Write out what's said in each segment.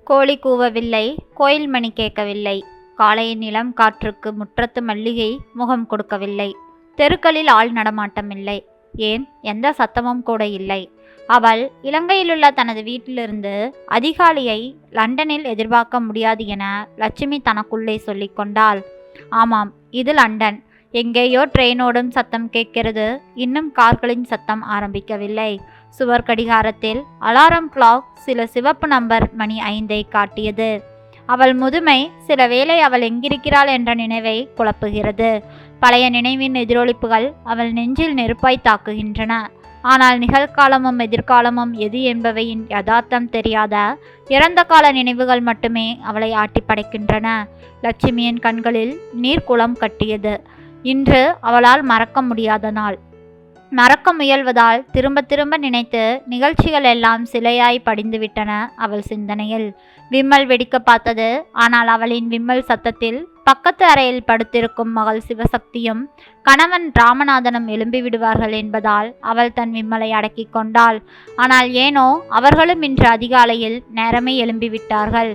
கோழி கூவவில்லை, கோயில் மணி கேட்கவில்லை. காலையின் இளம் காற்றுக்கு முற்றத்து மல்லிகை முகம் கொடுக்கவில்லை. தெருக்களில் ஆள் நடமாட்டமில்லை. ஏன் எந்த சத்தமும் கூட இல்லை. அவள் இலங்கையிலுள்ள தனது வீட்டிலிருந்து அதிகாலையை லண்டனில் எதிர்பார்க்க முடியாது என லட்சுமி தனக்குள்ளே சொல்லிக்கொண்டாள். ஆமாம், இது லண்டன். எங்கேயோ ட்ரெயினோடும் சத்தம் கேட்கிறது. இன்னும் கார்களின் சத்தம் ஆரம்பிக்கவில்லை. சுவர் கடிகாரத்தில் அலாரம் கிளாக் சில சிவப்பு நம்பர் மணி 5ஐ காட்டியது. அவள் முதுமை சில வேளை அவள் எங்கிருக்கிறாள் என்ற நினைவை குழப்புகிறது. பழைய நினைவின் எதிரொலிப்புகள் அவள் நெஞ்சில் நெருப்பாய் தாக்குகின்றன. ஆனால் நிகழ்காலமும் எதிர்காலமும் எது என்பவையின் யதார்த்தம் தெரியாத இறந்த கால நினைவுகள் மட்டுமே அவளை ஆட்டி படைக்கின்றன. லட்சுமியின் கண்களில் நீர்க்குளம் கட்டியது. இன்று அவளால் மறக்க முடியாத நாள். மறக்க முயல்வதால் திரும்ப திரும்ப நினைத்து நிகழ்ச்சிகள் எல்லாம் சிலையாய் படிந்துவிட்டன அவள் சிந்தனையில். விம்மல் வெடிக்க பார்த்தது. ஆனால் அவளின் விம்மல் சத்தத்தில் பக்கத்து அறையில் படுத்திருக்கும் மகள் சிவசக்தியும் கணவன் ராமநாதனும் எழும்பி விடுவார்கள் என்பதால் அவள் தன் விம்மலை அடக்கி கொண்டாள். ஆனால் ஏனோ அவர்களும் இன்று அதிகாலையில் நேரமே எழும்பிவிட்டார்கள்.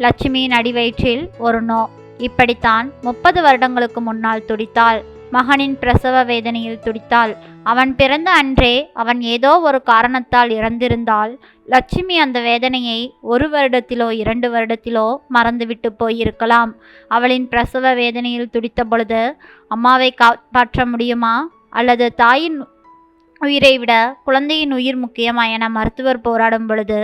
லட்சுமியின் அடிவயிற்றில் ஒரு நோ. இப்படித்தான் 30 வருடங்களுக்கு முன்னால் துடித்தாள். மகனின் பிரசவ வேதனையில் துடித்தாள். அவன் பிறந்த அன்றே அவன் ஏதோ ஒரு காரணத்தால் இறந்திருந்தால் லட்சுமி அந்த வேதனையை 1 வருடத்திலோ 2 வருடத்திலோ மறந்துவிட்டு போயிருக்கலாம். அவளின் பிரசவ வேதனையில் துடித்த பொழுது அம்மாவை காப்பாற்ற முடியுமா, அல்லது தாயின் உயிரை விட குழந்தையின் உயிர் முக்கியமா என மருத்துவர் போராடும் பொழுது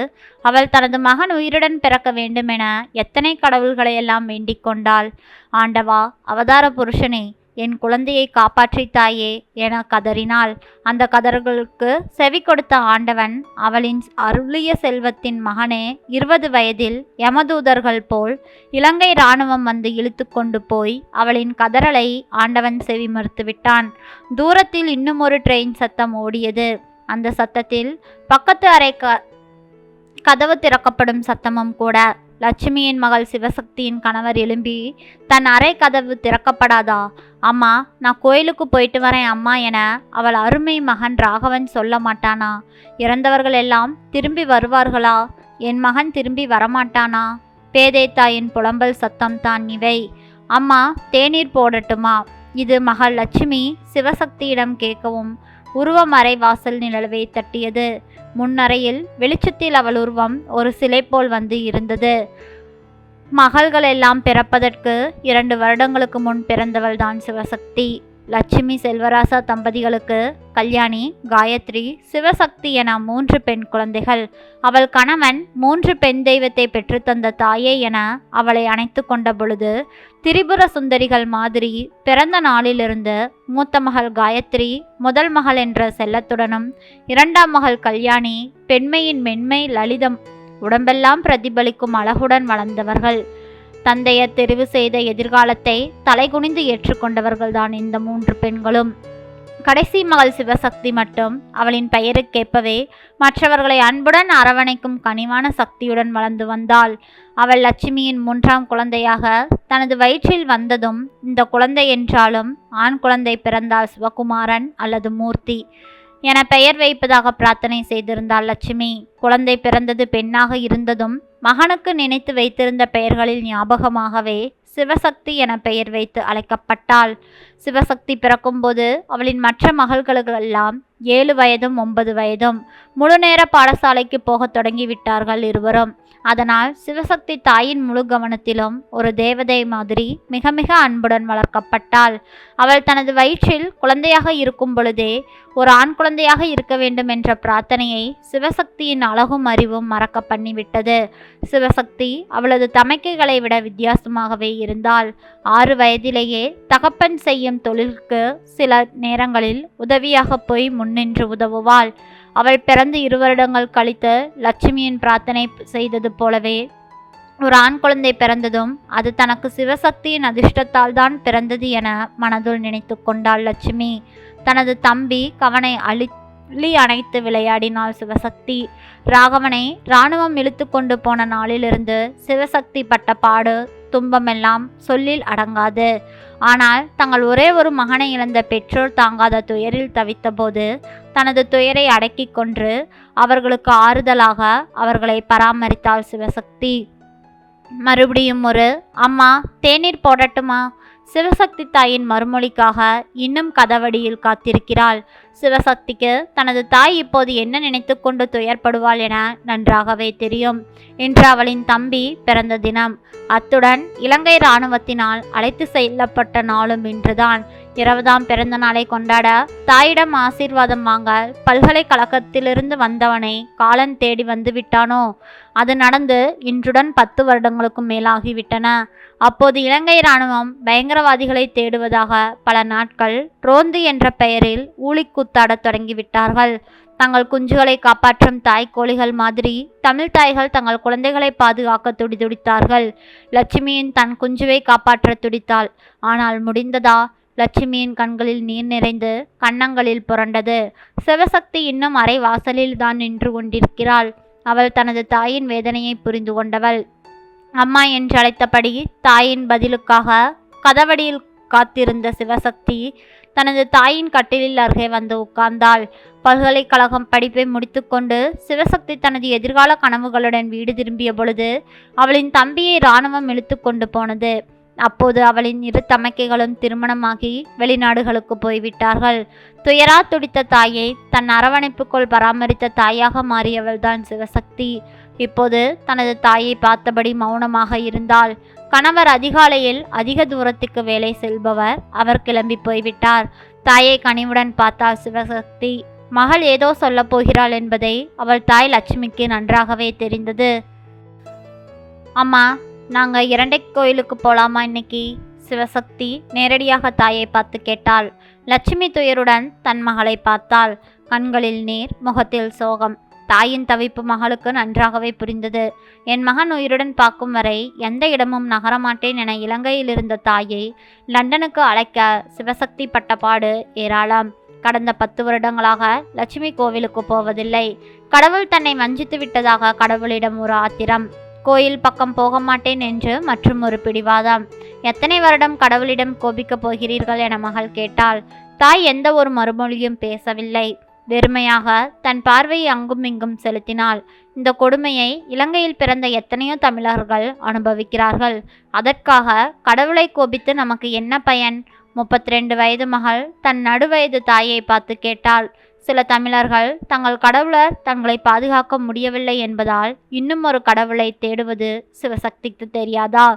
அவள் தனது மகன் உயிருடன் பிறக்க வேண்டுமென எத்தனை கடவுள்களையெல்லாம் வேண்டிக் கொண்டாள். ஆண்டவா, அவதார புருஷனே, என் குழந்தையை காப்பாற்றித்தாயே என கதறினாள். அந்த கதறுகளுக்கு செவி கொடுத்த ஆண்டவன் அவளின் அருளிய செல்வத்தின் மகனே 20 வயதில் யமதூதர்கள் போல் இலங்கை இராணுவம் வந்து இழுத்து கொண்டு போய் அவளின் கதறலை ஆண்டவன் செவி மறுத்துவிட்டான். தூரத்தில் இன்னும் ஒரு ட்ரெயின் சத்தம் ஓடியது. அந்த சத்தத்தில் பக்கத்து அறை கதவு திறக்கப்படும் சத்தமும் கூட. லட்சுமியின் மகள் சிவசக்தியின் கணவர் எழும்பி, தன் அறை கதவு திறக்கப்படாதா? அம்மா, நான் கோயிலுக்கு போயிட்டு வரேன் அம்மா என அவள் அருமை மகன் ராகவன் சொல்ல மாட்டானா? இறந்தவர்கள் எல்லாம் திரும்பி வருவார்களா? என் மகன் திரும்பி வரமாட்டானா? பேதை தாயின் புலம்பல் சத்தம் தான் இவை. அம்மா, தேநீர் போடட்டுமா? இது மகள் லட்சுமி சிவசக்தியிடம் கேட்கவும் உருவமறை வாசல் நிலவை தட்டியது. முன்னறையில் வெளிச்சத்தில் அவள் உருவம் ஒரு சிலை போல் வந்து இருந்தது. மகள்கள் எல்லாம் பிறப்பதற்கு 2 வருடங்களுக்கு முன் பிறந்தவள் தான் சிவசக்தி. லட்சுமி செல்வராசா தம்பதிகளுக்கு கல்யாணி, காயத்ரி, சிவசக்தி என 3 பெண் குழந்தைகள். அவள் கணவன் 3 பெண் தெய்வத்தை பெற்றுத்தந்த தாயே என அவளை அணைத்து கொண்ட பொழுது திரிபுர சுந்தரிகள் மாதிரி பிறந்த நாளிலிருந்து மூத்த மகள் காயத்ரி, முதல் மகள் என்ற செல்லத்துடனும் 2ஆம் மகள் கல்யாணி பெண்மையின் மென்மை லலிதம் உடம்பெல்லாம் பிரதிபலிக்கும் அழகுடன் வளர்ந்தவர்கள். தந்தையர் தெரிவு செய்த எதிர்காலத்தை தலைகுனிந்து ஏற்றுக்கொண்டவர்கள்தான் இந்த 3 பெண்களும். கடைசி மகள் சிவசக்தி மட்டும் அவளின் பெயருக்கேற்பவே மற்றவர்களை அன்புடன் அரவணைக்கும் கனிவான சக்தியுடன் வளர்ந்து வந்தாள். அவள் லட்சுமியின் 3ஆம் குழந்தையாக தனது வயிற்றில் வந்ததும் இந்த குழந்தை என்றாலும் ஆண் குழந்தை பிறந்தால் சிவகுமாரன் அல்லது மூர்த்தி என பெயர் வைப்பதாக பிரார்த்தனை செய்திருந்தாள் லட்சுமி. குழந்தை பிறந்தது பெண்ணாக இருந்ததும் மகனுக்கு நினைத்து வைத்திருந்த பெயர்களில் ஞாபகமாகவே சிவசக்தி என பெயர் வைத்து அழைக்கப்பட்டாள். சிவசக்தி பிறக்கும்போது அவளின் மற்ற மகள்களெல்லாம் 7 வயதும் 9 வயதும் முழுநேர பாடசாலைக்கு போக தொடங்கிவிட்டார்கள் இருவரும். அதனால் சிவசக்தி தாயின் முழு கவனத்திலும் ஒரு தேவதை மாதிரி மிக மிக அன்புடன் வளர்க்கப்பட்டாள். அவள் தனது வயிற்றில் குழந்தையாக இருக்கும் பொழுதே ஒரு ஆண் குழந்தையாக இருக்க வேண்டும் என்ற பிரார்த்தனையை சிவசக்தியின் அழகும் அறிவும் மறக்க பண்ணிவிட்டது. சிவசக்தி அவளது தமக்கைகளை விட வித்தியாசமாகவே இருந்தாள். 6 வயதிலேயே தகப்பன் செய்யும் தொழிலுக்கு சில நேரங்களில் உதவியாக போய் முன்னின்று உதவுவாள். அவள் பிறந்து 2 வருடங்கள் கழித்து லட்சுமியின் பிரார்த்தனை செய்தது போலவே ஒரு ஆண் குழந்தை பிறந்ததும் அது தனக்கு சிவசக்தியின் அதிர்ஷ்டத்தால் தான் பிறந்தது என மனதுள் நினைத்து கொண்டாள் லட்சுமி. தனது தம்பி கவனை அள்ளி அணைத்து விளையாடினாள் சிவசக்தி. ராகவனை இராணுவம் இழுத்து கொண்டு போன நாளிலிருந்து சிவசக்தி பட்ட பாடு துன்பமெல்லாம் சொல்லில் அடங்காது. ஆனால் தங்கள் ஒரே ஒரு மகனை இழந்த பெற்றோர் தாங்காத துயரில் தவித்தபோது தனது துயரை அடக்கி கொன்று அவர்களுக்கு ஆறுதலாக அவர்களை பராமரித்தாள் சிவசக்தி. மறுபடியும் ஒரு அம்மா தேநீர் போடட்டுமா? சிவசக்தி தாயின் மறுமொழிக்காக இன்னும் கதவடியில் காத்திருக்கிறாள். சிவசக்திக்கு தனது தாய் இப்போது என்ன நினைத்து கொண்டு துயர்படுவாள் என நன்றாகவே தெரியும். இன்று அவளின் தம்பி பிறந்த தினம். அத்துடன் இலங்கை இராணுவத்தினால் அழைத்து செல்லப்பட்ட நாளும் இன்றுதான். 20ஆம் பிறந்த நாளை கொண்டாட தாயிடம் ஆசீர்வாதம் வாங்க பல்கலைக்கழகத்திலிருந்து வந்தவனை காலன் தேடி வந்து விட்டானோ? அது நடந்து இன்றுடன் 10 வருடங்களுக்கும் மேலாகிவிட்டன. அப்போது இலங்கை இராணுவம் பயங்கரவாதிகளை தேடுவதாக பல நாட்கள் ரோந்து என்ற பெயரில் ஊழிக்கூத்தாடத் தொடங்கிவிட்டார்கள். தங்கள் குஞ்சுகளை காப்பாற்றும் தாய்க்கோழிகள் மாதிரி தமிழ் தாய்கள் தங்கள் குழந்தைகளை பாதுகாக்க துடிதுடித்தார்கள். லட்சுமியின் தன் குஞ்சுவை காப்பாற்ற துடித்தாள். ஆனால் முடிந்ததா? லட்சுமியின் கண்களில் நீர் நிறைந்து கன்னங்களில் புரண்டது. சிவசக்தி இன்னும் அரை வாசலில் தான் நின்று கொண்டிருக்கிறாள். அவள் தனது தாயின் வேதனையை புரிந்து கொண்டவள். அம்மா என்று அழைத்தபடி தாயின் பதிலுக்காக கதவடியில் காத்திருந்த சிவசக்தி தனது தாயின் கட்டிலில் அருகே வந்து உட்கார்ந்தாள். பல்கலைக்கழகம் படிப்பை முடித்துக்கொண்டு சிவசக்தி தனது எதிர்கால கனவுகளுடன் வீடு திரும்பிய பொழுது அவளின் தம்பியை இராணுவம் இழுத்து கொண்டு போனது. அப்போது அவளின் 2 தமக்கைகளும் திருமணமாகி வெளிநாடுகளுக்கு போய்விட்டார்கள். துயரா துடித்த தாயை தன் அரவணைப்புக்குள் பராமரித்த தாயாக மாறியவள்தான் சிவசக்தி. இப்போது தனது தாயை பார்த்தபடி மௌனமாக இருந்தாள். கணவர் அதிகாலையில் அதிக தூரத்துக்கு வேலை செல்பவர். அவர் கிளம்பி போய்விட்டார். தாயை கனிவுடன் பார்த்தாள் சிவசக்தி. மகள் ஏதோ சொல்ல போகிறாள் என்பதை அவள் தாய் லட்சுமிக்கு நன்றாகவே தெரிந்தது. அம்மா, நாங்க இரண்டை கோயிலுக்கு போலாமா இன்னைக்கு? சிவசக்தி நேரடியாக தாயை பார்த்து கேட்டாள். லட்சுமி துயருடன் தன் மகளை பார்த்தாள். கண்களில் நீர், முகத்தில் சோகம். தாயின் தவிப்பு மகளுக்கு நன்றாகவே புரிந்தது. என் மகன் உயிருடன் பார்க்கும் வரை எந்த இடமும் நகரமாட்டேன் என இலங்கையில் இருந்த தாயை லண்டனுக்கு அழைக்க சிவசக்தி பட்ட பாடு ஏராளம். கடந்த 10 வருடங்களாக லட்சுமி கோவிலுக்கு போவதில்லை. கடவுள் தன்னை வஞ்சித்து விட்டதாக கடவுளிடம் ஒரு ஆத்திரம். கோயில் பக்கம் போக மாட்டேன் என்று மற்றும் ஒரு பிடிவாதம். எத்தனை வருடம் கடவுளிடம் கோபிக்கப் போகிறீர்கள் என மகள் கேட்டாள். தாய் எந்த ஒரு மறுமொழியும் பேசவில்லை. வெறுமையாக தன் பார்வையை அங்கும் இங்கும் செலுத்தினாள். இந்த கொடுமையை இலங்கையில் பிறந்த எத்தனையோ தமிழர்கள் அனுபவிக்கிறார்கள். அதற்காக கடவுளை கோபித்து நமக்கு என்ன பயன்? 32 வயது மகள் தன் நடுவயது தாயை பார்த்து கேட்டாள். சில தமிழர்கள் தங்கள் கடவுளர் தங்களை பாதுகாக்க முடியவில்லை என்பதால் இன்னும் ஒரு கடவுளை தேடுவது சிவசக்திக்கு தெரியாதா?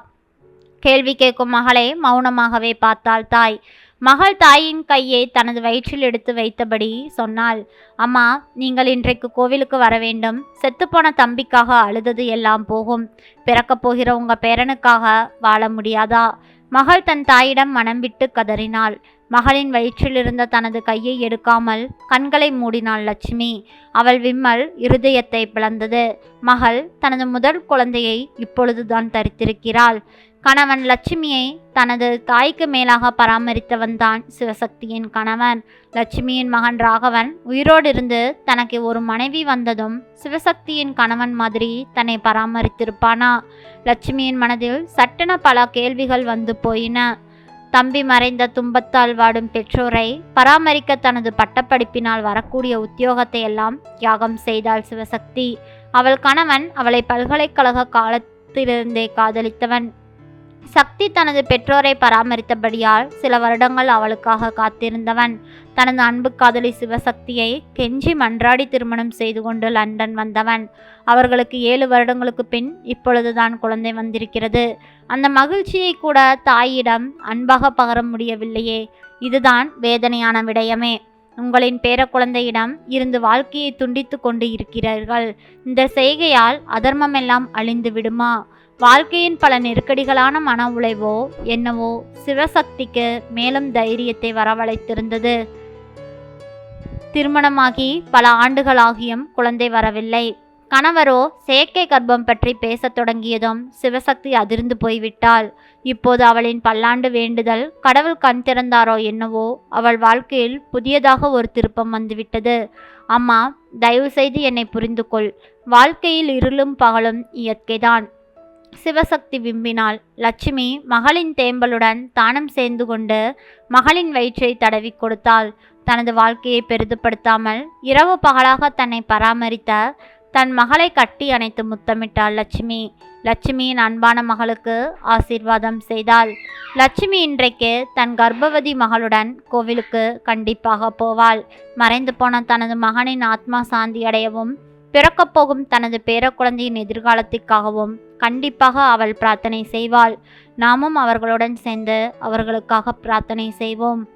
கேள்வி கேட்கும் மகளை மௌனமாகவே பார்த்தாள் தாய். மகள் தாயின் கையை தனது வயிற்றில் எடுத்து வைத்தபடி சொன்னாள். அம்மா, நீங்கள் இன்றைக்கு கோவிலுக்கு வர வேண்டும். செத்துப்போன தம்பிக்காக அழுதது எல்லாம் போகும். பிறக்கப் போகிற உங்க பேரனுக்காக வாழ முடியாதா? மகள் தன் தாயிடம் மனம் விட்டு கதறினாள். மகளின் வயிற்றில் இருந்த தனது கையை எடுக்காமல் கண்களை மூடினாள் லட்சுமி. அவள் விம்மல் இருதயத்தை பிளந்தது. மகள் தனது முதல் குழந்தையை இப்பொழுதுதான் தரித்திருக்கிறாள். கணவன் லட்சுமியை தனது தாய்க்கு மேலாக பராமரித்தவன் தான் சிவசக்தியின் கணவன். லட்சுமியின் மகன் ராகவன் உயிரோடு இருந்து தனக்கு ஒரு மனைவி வந்ததும் சிவசக்தியின் கணவன் மாதிரி தன்னை பராமரித்திருப்பானா? லட்சுமியின் மனதில் சட்டென பல கேள்விகள் வந்து போயின. தம்பி மறைந்த துன்பத்தால் வாடும் பெற்றோரை பராமரிக்க தனது பட்டப்படிப்பினால் வரக்கூடிய உத்தியோகத்தை எல்லாம் தியாகம் செய்தாள் சிவசக்தி. அவள் கணவன் அவளை பல்கலைக்கழக காலத்திலிருந்தே காதலித்தவன். சக்தி தனது பெற்றோரை பராமரித்தபடியால் சில வருடங்கள் அவளுக்காக காத்திருந்தவன். தனது அன்பு காதலி சிவசக்தியை கெஞ்சி மன்றாடி திருமணம் செய்து கொண்டு லண்டன் வந்தவன். அவர்களுக்கு 7 வருடங்களுக்கு பின் இப்பொழுதுதான் குழந்தை வந்திருக்கிறது. அந்த மகிழ்ச்சியை கூட தாயிடம் அன்பாக பகர முடியவில்லையே. இதுதான் வேதனையான விடயமே. உங்களின் பேர குழந்தையிடம் இருந்து வாழ்க்கையை துண்டித்து கொண்டு இருக்கிறீர்கள். இந்த செய்கையால் அதர்மம் எல்லாம் அழிந்து விடுமா? வாழ்க்கையின் பல நெருக்கடிகளான மன உளைவோ என்னவோ சிவசக்திக்கு மேலும் தைரியத்தை வரவழைத்திருந்தது. திருமணமாகி பல ஆண்டுகளாகியும் குழந்தை வரவில்லை. கணவரோ செயற்கை கர்ப்பம் பற்றி பேசத் தொடங்கியதும் சிவசக்தி அதிர்ந்து போய்விட்டாள். இப்போது அவளின் பல்லாண்டு வேண்டுதல் கடவுள் கண் திறந்தாரோ என்னவோ, அவள் வாழ்க்கையில் புதியதாக ஒரு திருப்பம் வந்துவிட்டது. அம்மா, தயவு செய்து என்னை புரிந்து கொள். வாழ்க்கையில் இருளும் பகலும் இயற்கைதான். சிவசக்தி விம்பினாள். லட்சுமி மகளின் தேம்பலுடன் தானம் சேர்ந்து கொண்டு மகளின் வயிற்றை தடவி கொடுத்தாள். தனது வாழ்க்கையை பெரிதுபடுத்தாமல் இரவு பகலாக தன்னை பராமரித்த தன் மகளை கட்டி அணைத்து முத்தமிட்டாள் லட்சுமி. லட்சுமியின் அன்பான மகளுக்கு ஆசீர்வாதம் செய்தாள். லட்சுமி இன்றைக்கு தன் கர்ப்பவதி மகளுடன் கோவிலுக்கு கண்டிப்பாக போவாள். மறைந்து போன தனது மகனின் ஆத்மா சாந்தி அடையவும் பிறக்கப் போகும் தனது பேரக்குழந்தையின் எதிர்காலத்திற்காகவும் கண்டிப்பாக அவள் பிரார்த்தனை செய்வாள். நாமும் அவர்களுடன் சேர்ந்து அவர்களுக்காக பிரார்த்தனை செய்வோம்.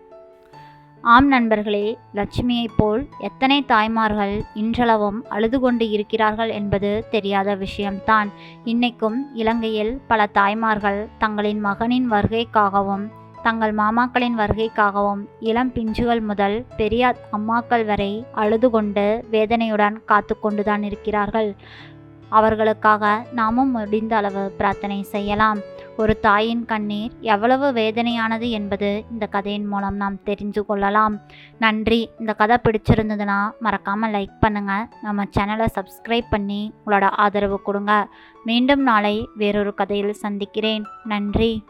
ஆம் நண்பர்களே, லட்சுமியைப் போல் எத்தனை தாய்மார்கள் இன்றளவும் அழுது கொண்டு இருக்கிறார்கள் என்பது தெரியாத விஷயம்தான். இன்னைக்கும் இலங்கையில் பல தாய்மார்கள் தங்களின் மகனின் வருகைக்காகவும் தங்கள் மாமாக்களின் வருகைக்காகவும் இளம் பிஞ்சுகள் முதல் பெரிய அம்மாக்கள் வரை அழுது கொண்டு வேதனையுடன் காத்து கொண்டுதான் இருக்கிறார்கள். அவர்களுக்காக நாமும் முடிந்த அளவு பிரார்த்தனை செய்யலாம். ஒரு தாயின் கண்ணீர் எவ்வளவு வேதனையானது என்பது இந்த கதையின் மூலம் நாம் தெரிந்து கொள்ளலாம். நன்றி. இந்த கதை பிடிச்சிருந்ததுன்னா மறக்காமல் லைக் பண்ணுங்கள். நம்ம சேனலை சப்ஸ்கிரைப் பண்ணி உங்களோட ஆதரவு கொடுங்க. மீண்டும் நாளை வேறொரு கதையில் சந்திக்கிறேன். நன்றி.